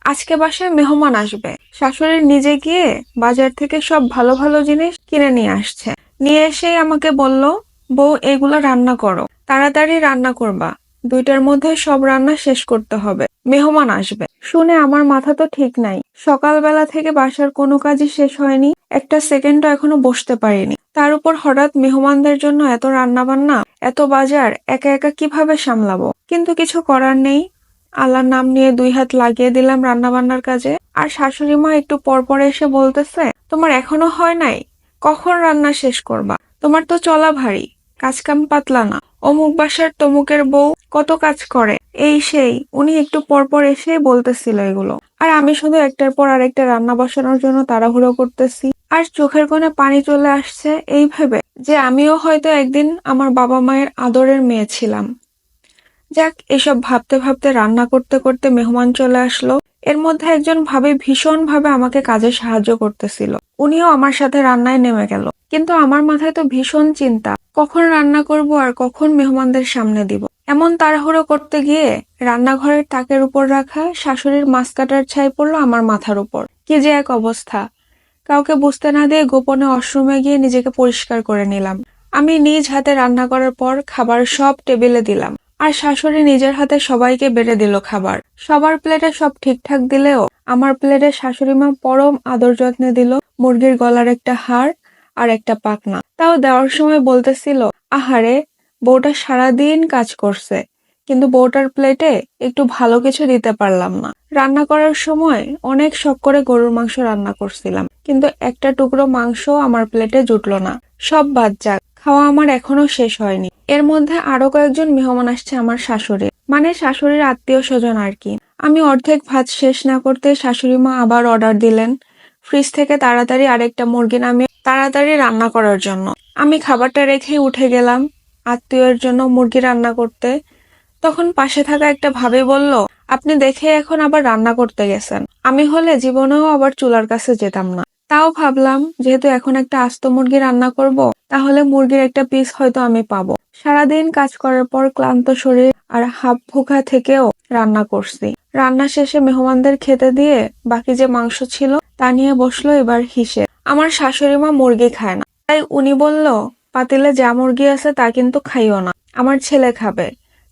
আজকে বাসায় মেহমান আসবে। শাশুড়ি নিজে গিয়ে বাজার থেকে সব ভালো ভালো জিনিস কিনে নিয়ে আসছে। নিয়ে এসেই আমাকে বলল, বউ এগুলো রান্না করো, তাড়াতাড়ি রান্না করবা, 2টার মধ্যে সব রান্না শেষ করতে হবে, মেহমান আসবে। শুনে আমার মাথা তো ঠিক নাই। সকালবেলা থেকে বাসার কোনো কাজই শেষ হয়নি, একটা সেকেন্ডও এখনো বসতে পারিনি। তার উপর হঠাৎ মেহমানদের জন্য এত রান্না বান্না, এত বাজার, একা একা কিভাবে সামলাবো? কিন্তু কিছু করার নেই। আল্লাহর নাম নিয়ে 2 হাত লাগিয়ে দিলাম রান্না বান্নার কাজে। আর শাশুড়ি মা একটু পর পর এসে বলতেছে, তোমার এখনো হয় নাই? কখন রান্না শেষ করবা? তোমার তো চলা ভারী, কাজ কাম পাতলা না। অমুক বাসার তমুকের বউ কত কাজ করে, এই সেই। উনি একটু পর পর এসেই বলতেছিল এগুলো। আর আমি শুধু একটার পর আরেকটা রান্না বসানোর জন্য তাড়াহুড়ো করতেছি। আর চোখের কোণে পানি চলে আসছে এই ভেবে যে আমিও হয়তো একদিন আমার বাবা মায়ের আদরের মেয়ে ছিলাম। যাক, এসব ভাবতে ভাবতে রান্না করতে করতে মেহমান চলে আসলো। এর মধ্যে একজন ভাবি ভীষণ ভাবে আমাকে কাজে সাহায্য করতেছিল। উনিও আমার সাথে রান্নায় নেমে গেল। কিন্তু আমার মাথায় তো ভীষণ চিন্তা, কখন রান্না করব আর কখন মেহমানদের সামনে দিব। এমন তাড়াহুড়ো করতে গিয়ে রান্নাঘরের তাকের উপর রাখা শাশুড়ির মাছ কাটার ছাই পড়লো আমার মাথার উপর। কি যে এক অবস্থা! কাউকে বুঝতে না দিয়ে গোপনে ওয়াশরুমে গিয়ে নিজেকে পরিষ্কার করে নিলাম। আমি নিজ হাতে রান্না করার পর খাবার সব টেবিলে দিলাম। আর শাশুড়ি নিজের হাতে সবাইকে বেড়ে দিল খাবার। সবার প্লেটে সব ঠিকঠাক দিলেও আমার প্লেটে শাশুড়ি মা পরম আদর যত্নে দিল মুরগির গলার একটা হাড় আর একটা পাখনা। তাও দেওয়ার সময় বলতেছিল, আহারে, বউটা সারাদিন কাজ করছে, কিন্তু বউটার প্লেটে একটু ভালো কিছু দিতে পারলাম না। রান্না করার সময় অনেক শখ করে গরুর মাংস রান্না করছিলাম, কিন্তু একটা টুকরো মাংস আমার প্লেটে জুটলো না। সব বাদ যাক, খাওয়া আমার এখনো শেষ হয়নি। এর মধ্যে আরো কয়েকজন মেহমান আসছে আমার শাশুড়ি, মানে শাশুড়ির আত্মীয় স্বজন আর কি। আমি অর্ধেক ভাত শেষ না করতে শাশুড়ি মা আবার অর্ডার দিলেন ফ্রিজ থেকে তাড়াতাড়ি আরেকটা মুরগি নামিয়ে তাড়াতাড়ি রান্না করার জন্য। আমি খাবারটা রেখেই উঠে গেলাম আত্মীয়ের জন্য মুরগি রান্না করতে। তখন পাশে থাকা একটা ভাবি বলল, আপনি দেখে এখন আবার রান্না করতে গেছেন। আমি হলে জীবনেও আবার চুলার কাছে যেতাম না। তাও ভাবলাম, যেহেতু এখন একটা আস্ত মুরগি রান্না করব, তাহলে মুরগির একটা পিস হয়তো আমি পাবো। সারাদিন কাজ করার পর ক্লান্ত শরীর আর হাঁপ ভুখা থেকেও রান্না করছি। রান্না শেষে মেহমানদের খেতে দিয়ে বাকি যে মাংস ছিল তা নিয়ে বসলো এবার হিসেব। আমার শাশুড়ি মা মুরগি খায় না, তাই উনি বলল, পাতিলে যা মুরগি আছে তা কিন্তু খাইও না, আমার ছেলে খাবে,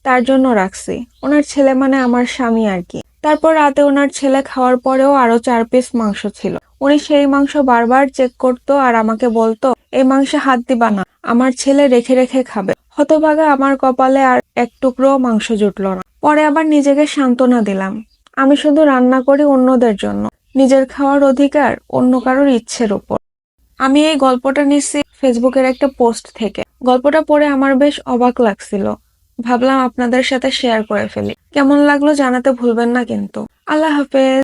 তার জন্য রাখছি। ওনার ছেলে মানে আমার স্বামী আর কি। তারপর রাতে ওনার ছেলে খাওয়ার পরেও আরো 4 পিস মাংস ছিল। উনি সেই মাংস বারবার চেক করতো আর আমাকে বলতো, এই মাংসে হাত দিবা না, আমার ছেলে রেখে রেখে খাবে। হতভাগা আমার কপালে আর এক টুকরো মাংস জুটলো না। পরে আবার নিজেকে সান্ত্বনা দিলাম, আমি শুধু রান্না করি অন্যদের জন্য, নিজের খাওয়ার অধিকার অন্য কারোর ইচ্ছের উপর। আমি এই গল্পটা নিচ্ছি ফেসবুকের একটা পোস্ট থেকে। গল্পটা পড়ে আমার বেশ অবাক লাগছিল। ভাবলাম আপনাদের সাথে শেয়ার করে ফেলি। কেমন লাগলো জানাতে ভুলবেন না কিন্তু। আল্লাহ হাফেজ।